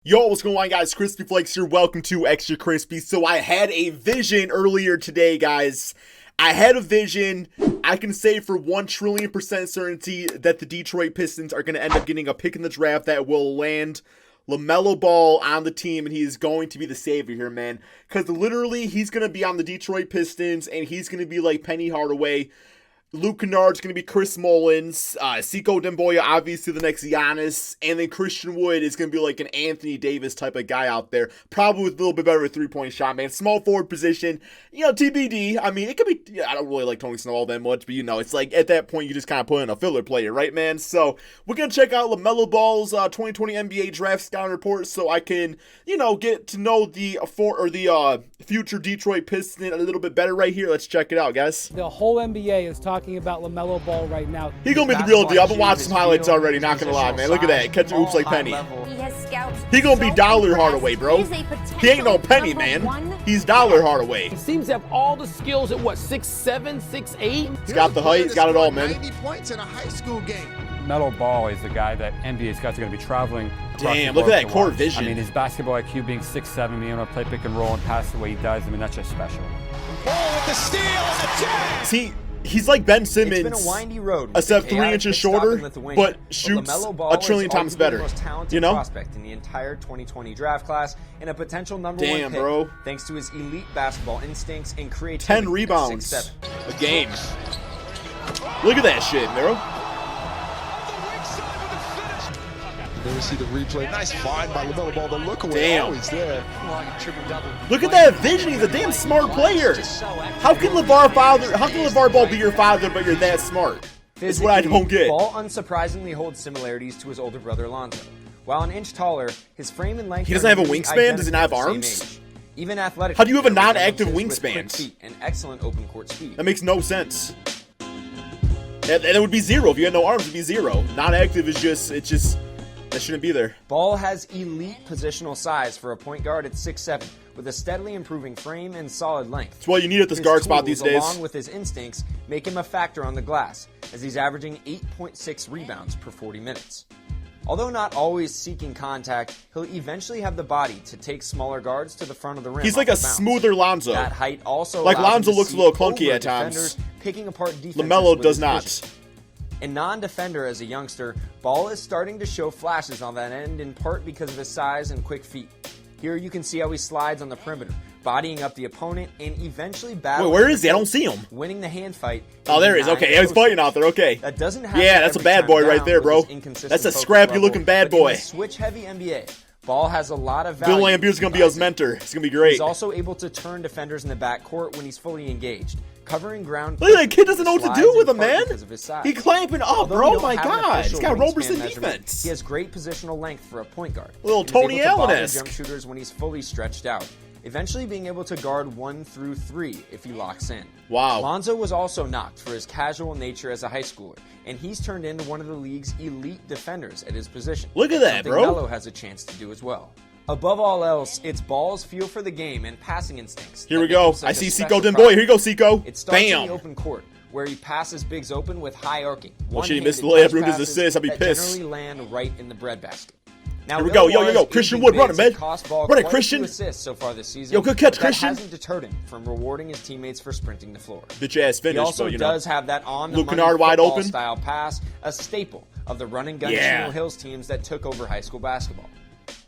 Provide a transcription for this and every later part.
Yo, what's going on, guys? Crispy Flakes here. Welcome to Extra Crispy. So I had a vision earlier today, guys. I had a vision. I can say for 1,000,000,000% certainty that the Detroit Pistons are going to end up getting a pick in the draft that will land Lamelo Ball on the team, and he is going to be the savior here, man. Because literally, he's going to be on the Detroit Pistons, and he's going to be like Penny Hardaway. Luke Kennard's going to be Chris Mullins, Sekou Demboya, obviously the next Giannis, and then Christian Wood is going to be like an Anthony Davis type of guy out there, probably with a little bit better of a three-point shot, man. Small forward position, you know, TBD. I mean, it could be, I don't really like Tony Snow all that much, but you know, it's like at that point you just kind of put in a filler player, right, man? So we're going to check out LaMelo Ball's 2020 NBA Draft Scouting Report so I can, you know, get to know the future Detroit Piston a little bit better right here. Let's check it out, guys. The whole NBA is talking about LaMelo Ball right now. He's gonna be the real deal. I've been watching some highlights already, not gonna lie, man. Look at that. Catch oops like Penny. He gonna be Dollar Hardaway, bro. He ain't no Penny, man. He's Dollar Hardaway. He seems to have all the skills at what, 6'7", 6'8"? He's got the height, he's got it all, man. 90 points in a high school game. Melo Ball is the guy that NBA scouts are going to be traveling. Damn, look at that court vision. I mean, his basketball IQ being 6'7", being able to play pick and roll and pass the way he does, I mean, that's just special. Ball with the steal and the jam. See, he's like Ben Simmons, it's been a windy road, except 3 inches shorter, but shoots a trillion times better. The most talented you know? Prospect in the entire 2020 draft class and a potential number one pick, bro. Thanks to his elite basketball instincts and creativity. 10 rebounds a game. Look at that shit, bro. Then we see the replay. Nice find by LaMelo Ball. The look away Damn. always there. Look at that vision. He's a damn smart player. How can LeVar Ball be your father, but you're that smart? Is what I don't get. Ball unsurprisingly holds similarities to his older brother Lonzo. While an inch taller, his frame and length. He doesn't have a wingspan. Does he not have arms? Even athletic. How do you have a non-active wingspan? And excellent open court speed. That makes no sense. And it would be zero if you had no arms. It'd be zero. Non-active is just. That shouldn't be there. Ball has elite positional size for a point guard at 6'7", with a steadily improving frame and solid length. It's what you need at this guard spot these days. Along with his instincts, make him a factor on the glass, as he's averaging 8.6 rebounds per 40 minutes. Although not always seeking contact, he'll eventually have the body to take smaller guards to the front of the rim. He's like a smoother Lonzo. That height also like Lonzo looks a little clunky at times. Picking apart defenses. LaMelo does not. A non-defender as a youngster, Ball is starting to show flashes on that end, in part because of his size and quick feet. Here you can see how he slides on the perimeter, bodying up the opponent and eventually battling. Wait, where is he? I don't see him. Winning the hand fight. Oh, there he is. Okay, he's fighting out there. Okay. That doesn't happen. Yeah, that's a bad boy right there, bro. That's a scrappy-looking bad boy. Switch-heavy NBA. Ball has a lot of value. Bill Lambert's going to be his mentor. It's going to be great. He's also able to turn defenders in the backcourt when he's fully engaged, covering ground. Look, that kid doesn't know what to do with him, man. He clamping up, bro. Oh my God. He's got Roberson defense. He has great positional length for a point guard. Little Tony Allen-esque. Jump shooters when he's fully stretched out, eventually being able to guard 1 through 3 if he locks in. Wow. Lonzo was also knocked for his casual nature as a high schooler, and he's turned into one of the league's elite defenders at his position. Look at that, bro. Melo has a chance to do as well. Above all else, it's Ball's feel for the game and passing instincts. Here we go. I see Sekou Demboya. Here you go, Sekou. It starts Bam. in the open court, where he passes bigs open with high arcing. Well, shit, he missed the layup, ruined his assist. I'd be pissed. Generally land right in the breadbasket. Now, here we go. Yo. Christian Wood, run it, man. Run it, Christian. Assists so far this season. Yo, good catch, Christian. That hasn't deterred him from rewarding his teammates for sprinting the floor. Bitch ass finish, he also but, you know. does have that on the Luke Kennard wide open style pass, a staple of the run and gun Chino Hills teams that took over high school basketball.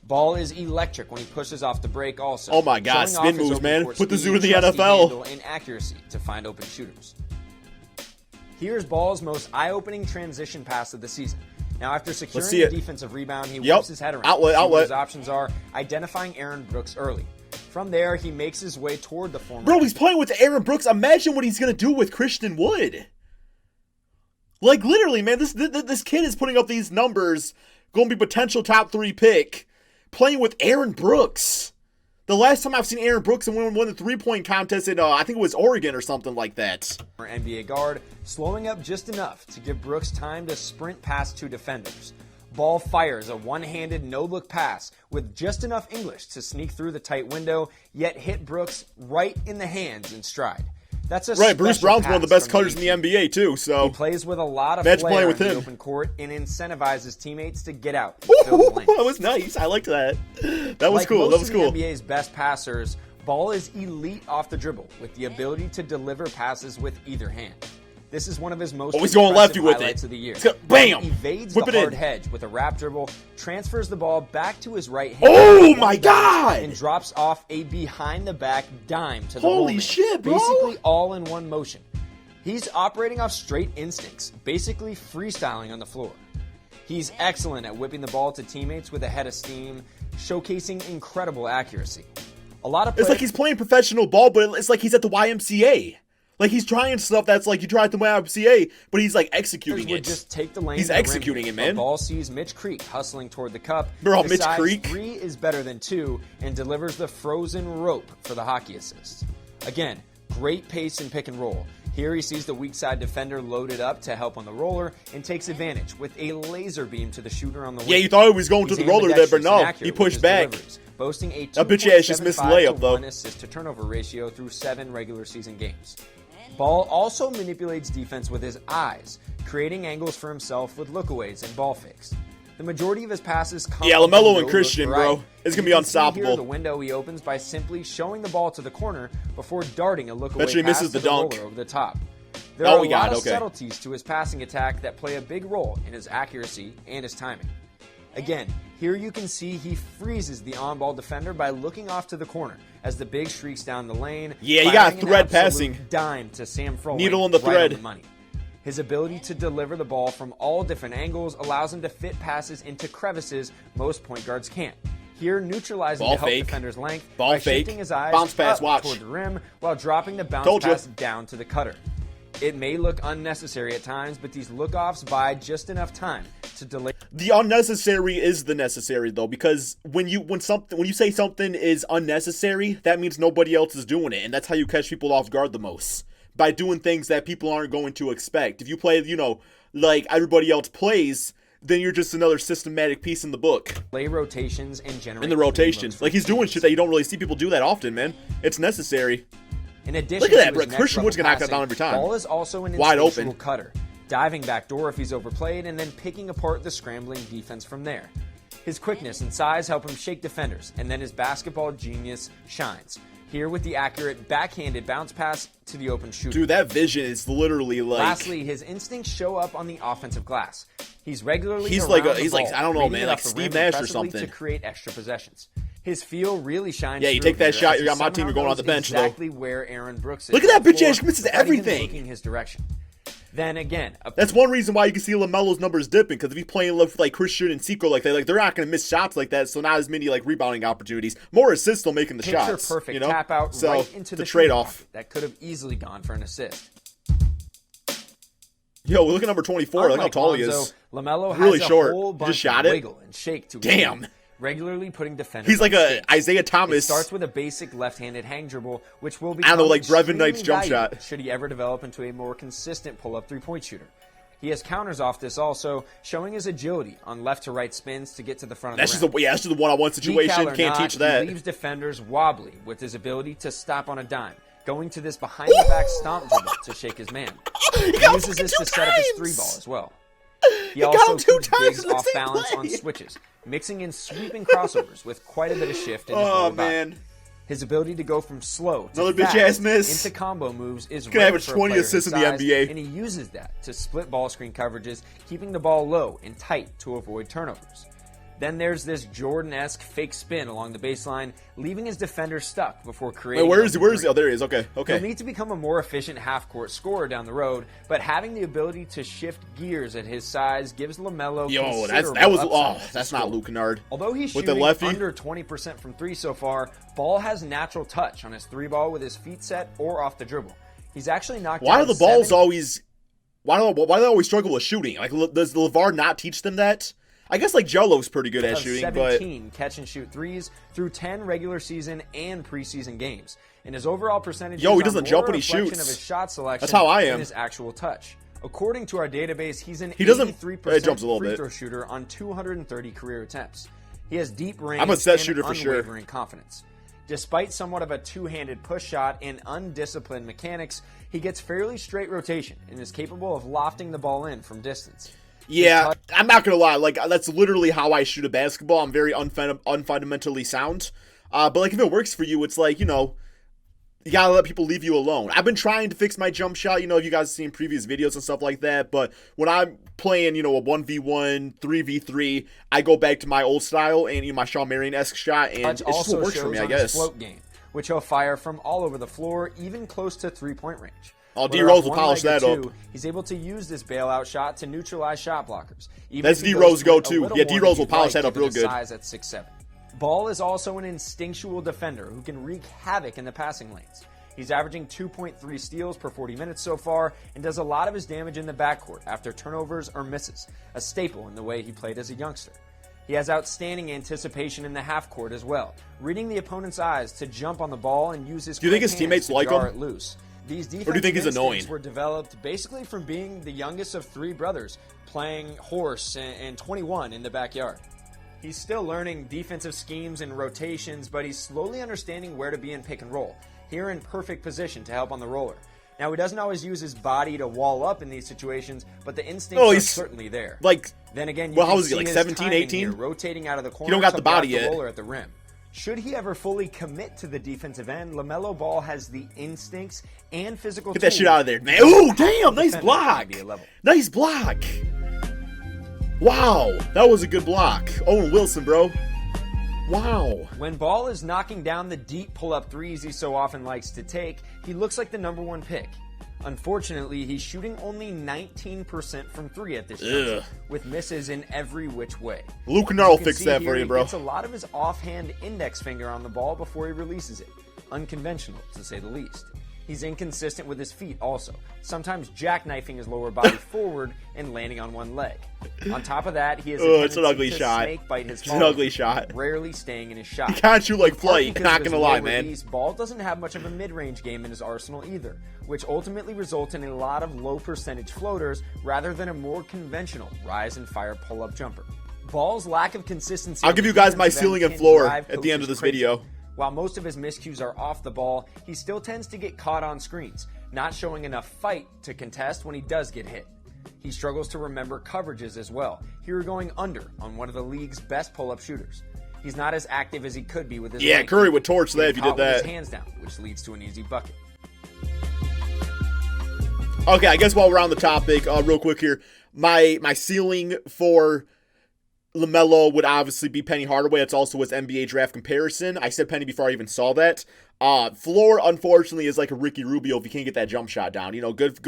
Ball is electric when he pushes off the break also. Oh my God, spin moves, man. Put the zoo in the NFL. And accuracy to find open shooters. Here's Ball's most eye-opening transition pass of the season. Now, after securing the defensive rebound, he whips his head around. Outlet. His options are identifying Aaron Brooks early. From there, he makes his way toward the former. Bro, he's playing with Aaron Brooks. Imagine what he's going to do with Christian Wood. Like, literally, man, this kid is putting up these numbers, going to be potential top 3 pick, playing with Aaron Brooks. The last time I've seen Aaron Brooks win the three-point contest in, I think it was Oregon or something like that. NBA guard, slowing up just enough to give Brooks time to sprint past 2 defenders. Ball fires a one-handed no-look pass with just enough English to sneak through the tight window, yet hit Brooks right in the hands in stride. That's a right. Bruce Brown's one of the best cutters the in the NBA too. So he plays with a lot of imagine flair playing with in the him. open court and incentivizes teammates to get out. That was nice. I liked that. That was cool. That was cool. Like most of the NBA's best passers, Ball is elite off the dribble with the ability to deliver passes with either hand. This is one of his most he's going lefty with highlights it. of the year. Bam! He evades Whip the it hard in. hedge with a wrap dribble, transfers the ball back to his right hand. Oh my God! And drops off a behind-the-back dime to the Holy rollman. shit, bro! Basically all in one motion. He's operating off straight instincts, basically freestyling on the floor. He's excellent at whipping the ball to teammates with a head of steam, showcasing incredible accuracy. A lot of it's like he's playing professional ball, but it's like he's at the YMCA. Like he's trying stuff that's like you try at the YMCA, but he's like executing it. Just take the lane. He's executing it, man. The ball sees Mitch Creek hustling toward the cup. Bro, Mitch Creek. 3 is better than 2 and delivers the frozen rope for the hockey assist. Again, great pace and pick and roll. Here he sees the weak side defender loaded up to help on the roller and takes advantage with a laser beam to the shooter on the wing. Yeah, you thought he was going to the roller there, but no, he pushed back. Boasting a bitch ass just missed the layup, though. 1 assist to turnover ratio through 7 regular season games. Ball also manipulates defense with his eyes, creating angles for himself with lookaways and ball fakes. The majority of his passes come Lamelo and Christian, bro. It's going to be unstoppable. Here the window he opens by simply showing the ball to the corner before darting a lookaway pass misses the dunk. roller over the top. There are a lot of okay. subtleties to his passing attack that play a big role in his accuracy and his timing. Again, here you can see he freezes the on-ball defender by looking off to the corner as the big streaks down the lane. Yeah, you got thread passing. Dime to Sam Froling. Needle on the thread. Right on the money. His ability to deliver the ball from all different angles allows him to fit passes into crevices most point guards can't. Here, neutralizing the help defender's length by shifting his eyes bounce pass, up toward the rim while dropping the bounce pass down to the cutter. It may look unnecessary at times, but these look-offs buy just enough time to delay. The unnecessary is the necessary, though, because when you say something is unnecessary, that means nobody else is doing it, and that's how you catch people off guard the most, by doing things that people aren't going to expect. If you play, like everybody else plays, then you're just another systematic piece in the book. Play rotations and generate. In the rotations, like he's doing shit that you don't really see people do that often, man. It's necessary. In addition, look at that, bro. Christian Wood's gonna knock that down every time. Ball is also an wide instinctual open cutter, diving backdoor if he's overplayed, and then picking apart the scrambling defense from there. His quickness and size help him shake defenders, and then his basketball genius shines. Here with the accurate backhanded bounce pass to the open shooter. Dude, that vision is literally like. Lastly, his instincts show up on the offensive glass. He's regularly he's like I don't know, man, like Steve Nash or something. To create extra possessions. His feel really shines. Yeah, you take that shot, you're on my team, you're going on the bench, exactly where Aaron Brooks is. Look at that bitch ass misses everything. Looking his direction. Then again, that's one reason why you can see Lamelo's numbers dipping, because if he's playing with like Christian and Seco like that, like they're not going to miss shots like that, so not as many like rebounding opportunities. More assists still making the shots. Perfect tap out so right into the trade-off that could have easily gone for an assist. Yo, look at number 24. Look how tall he is. Lamelo really has short. A whole bunch just shot of it. Wiggle and shake to damn. Regularly putting defenders. He's like a Isaiah Thomas. It starts with a basic left-handed hang dribble, which will be like Brevin Knight's jump shot. Should he ever develop into a more consistent pull-up three-point shooter. He has counters off this also, showing his agility on left to right spins to get to the front of the rim. That's just a one-on-one situation. Can't teach that. He leaves defenders wobbly with his ability to stop on a dime, going to this behind-the-back stomp dribble to shake his man. He uses this to set up his three ball as well. He also keeps bigs off balance on switches, mixing in sweeping crossovers with quite a bit of shift in his lower body. His ability to go from slow to fast into combo moves is gonna average 20 assists in the NBA, and he uses that to split ball screen coverages, keeping the ball low and tight to avoid turnovers. Then there's this Jordan-esque fake spin along the baseline, leaving his defender stuck before creating. Wait, where is he? Where is he? Oh, there he is. Okay. He'll need to become a more efficient half-court scorer down the road, but having the ability to shift gears at his size gives Lamelo. That's not Luke Kennard. Although he's shooting under 20% from three so far, Ball has natural touch on his three ball with his feet set or off the dribble. He's actually knocked. Why do the balls always? Why do they always struggle with shooting? Like, does LeVar not teach them that? I guess like Jello's pretty good at shooting, 17 catch and shoot threes through 10 regular season and preseason games, and his overall percentage. He doesn't jump when he shoots. Of his shot selection. That's how I am. And his actual touch. According to our database, he's an 83% free throw shooter on 230 career attempts. He has deep range. I'm a set shooter for sure. Confidence. Despite somewhat of a two-handed push shot and undisciplined mechanics, he gets fairly straight rotation and is capable of lofting the ball in from distance. Yeah, I'm not going to lie. Like, that's literally how I shoot a basketball. I'm very unfundamentally sound. But, like, if it works for you, it's like, you know, you got to let people leave you alone. I've been trying to fix my jump shot. You know, you guys have seen previous videos and stuff like that. But when I'm playing, you know, a 1v1, 3v3, I go back to my old style and, you know, my Shawn Marion-esque shot. And it's just what works for me, I guess. Float game, which he'll fire from all over the floor, even close to three-point range. Oh, D-Rose will polish that up. He's able to use this bailout shot to neutralize shot blockers. That's D-Rose go-to. Yeah, D-Rose will polish that up real good. Size at 6'7". Ball is also an instinctual defender who can wreak havoc in the passing lanes. He's averaging 2.3 steals per 40 minutes so far and does a lot of his damage in the backcourt after turnovers or misses, a staple in the way he played as a youngster. He has outstanding anticipation in the half court as well, reading the opponent's eyes to jump on the ball and use his. Do you think his teammates like him? Loose. These defensive or do you think he's annoying? Were developed basically from being the youngest of three brothers, playing horse and 21 in the backyard. He's still learning defensive schemes and rotations, but he's slowly understanding where to be in pick and roll, here in perfect position to help on the roller. Now, he doesn't always use his body to wall up in these situations, but the instincts are certainly there. Like, then again, well, how was he, like 17, 18? Rotating out of the corner. You don't got the body the yet. Roller at the rim. Should he ever fully commit to the defensive end, Lamelo Ball has the instincts and physical. Get that shit out of there, man. Ooh, damn, nice block. Nice block. Wow, that was a good block. Owen Wilson, bro. Wow. When Ball is knocking down the deep pull-up threes he so often likes to take, he looks like the #1 pick. Unfortunately, he's shooting only 19% from three at this juncture, with misses in every which way. Luke Kennard will fix that for you, bro. He gets a lot of his offhand index finger on the ball before he releases it. Unconventional, to say the least. He's inconsistent with his feet also, sometimes jackknifing his lower body forward and landing on one leg. On top of that, he has it's an ugly shot. Snake bite his it's an ugly shot. Rarely staying in his shot. He can't shoot like Flight, not gonna lie, man. Ball doesn't have much of a mid-range game in his arsenal either, which ultimately results in a lot of low-percentage floaters rather than a more conventional rise-and-fire pull-up jumper. Ball's lack of consistency. I'll give you guys my ceiling and floor at the end of this video. While most of his miscues are off the ball, he still tends to get caught on screens, not showing enough fight to contest when he does get hit. He struggles to remember coverages as well, here going under on one of the league's best pull-up shooters. He's not as active as he could be with his length. Curry would torch that if you did that. With his hands down, which leads to an easy bucket. Okay, I guess while we're on the topic, real quick here, my ceiling for Lamelo would obviously be Penny Hardaway. It's also his NBA draft comparison. I said Penny before I even saw that. Floor, unfortunately, is like a Ricky Rubio if you can't get that jump shot down. You know, good,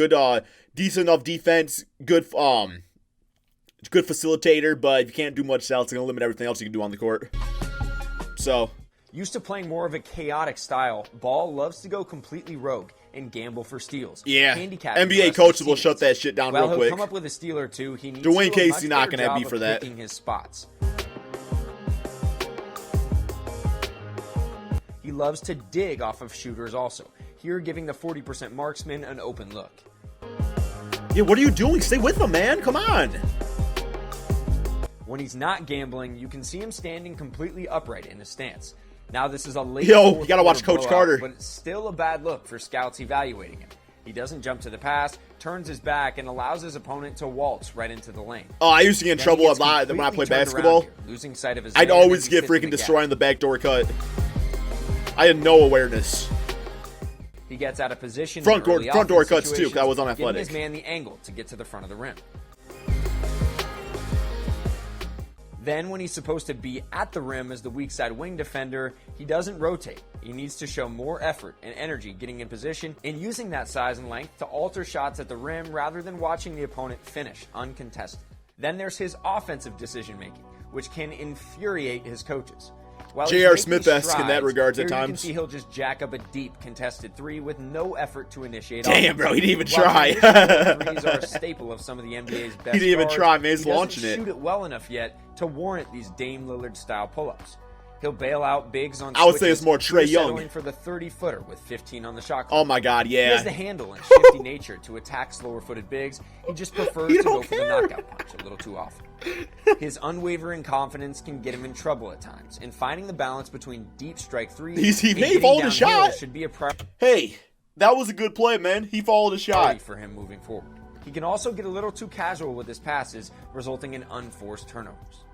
decent enough defense, good facilitator, but if you can't do much else, it's gonna limit everything else you can do on the court. So, used to playing more of a chaotic style, Ball loves to go completely rogue and gamble for steals. Yeah, NBA coaches will shut that shit down real quick. He'll come up with a steal or two. He needs Dwayne to do a Casey not gonna be for that. Picking his spots. He loves to dig off of shooters also, here giving the 40% marksman an open look. Yeah, what are you doing? Stay with him, man. Come on. When he's not gambling, you can see him standing completely upright in his stance. Now, this is a late you gotta watch Coach blowout, Carter. But it's still a bad look for scouts evaluating him. He doesn't jump to the pass, turns his back, and allows his opponent to waltz right into the lane. Oh, I used to get in trouble a lot when I played basketball. Here, losing sight of his I'd always get freaking destroying the backdoor cut. I had no awareness. He gets out of position. Front door cuts too, because I was unathletic. Giving his man the angle to get to the front of the rim. Then, when he's supposed to be at the rim as the weak side wing defender, he doesn't rotate. He needs to show more effort and energy getting in position and using that size and length to alter shots at the rim rather than watching the opponent finish uncontested. Then there's his offensive decision-making, which can infuriate his coaches. J.R. Smith-esque in that regards at times. You can see he'll just jack up a deep contested three with no effort to initiate. Damn, bro, he didn't even try. Threes are a staple of some of the NBA's best. He didn't even try, man. He's launching launching it. He doesn't shoot it well enough yet to warrant these Dame Lillard-style pull-ups. He'll bail out bigs on I would say it's more Trae Young. For the 30-footer with 15 on the shot clock. Oh my God, yeah. He has the handle and shifty nature to attack slower-footed bigs. He just prefers to go for the knockout punch a little too often. His unwavering confidence can get him in trouble at times, and finding the balance between deep strike threes he followed a shot. Should be a priority. Hey, that was a good play, man. He followed a shot for him moving forward. He can also get a little too casual with his passes, resulting in unforced turnovers.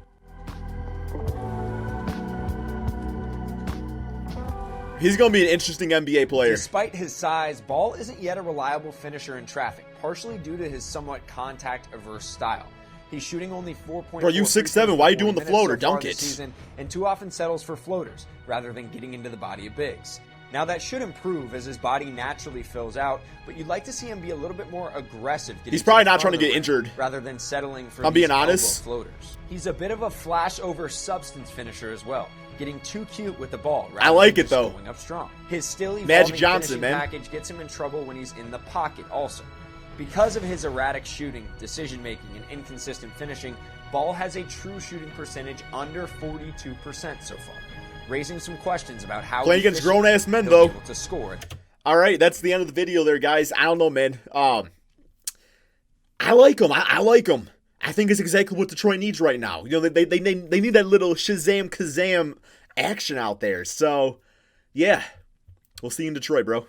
He's going to be an interesting NBA player. Despite his size, Ball isn't yet a reliable finisher in traffic, partially due to his somewhat contact-averse style. He's shooting only 4.4. Bro, you 6'7", why are you doing the floater? Dunk it. Season, and too often settles for floaters, rather than getting into the body of bigs. Now that should improve as his body naturally fills out, but you'd like to see him be a little bit more aggressive. He's probably not trying to get injured. Rather than settling for I'm being honest. Floaters. He's a bit of a flash over substance finisher as well, getting too cute with the ball. I like it though. Going up strong. His still evolving Magic Johnson, man. Package gets him in trouble when he's in the pocket also. Because of his erratic shooting, decision-making, and inconsistent finishing, Ball has a true shooting percentage under 42% so far, raising some questions about how playing against grown-ass men, though. Able to score it. All right, that's the end of the video there, guys. I don't know, man. I like him. I like him. I think it's exactly what Detroit needs right now. You know, they need that little Shazam Kazam action out there. So, yeah, we'll see you in Detroit, bro.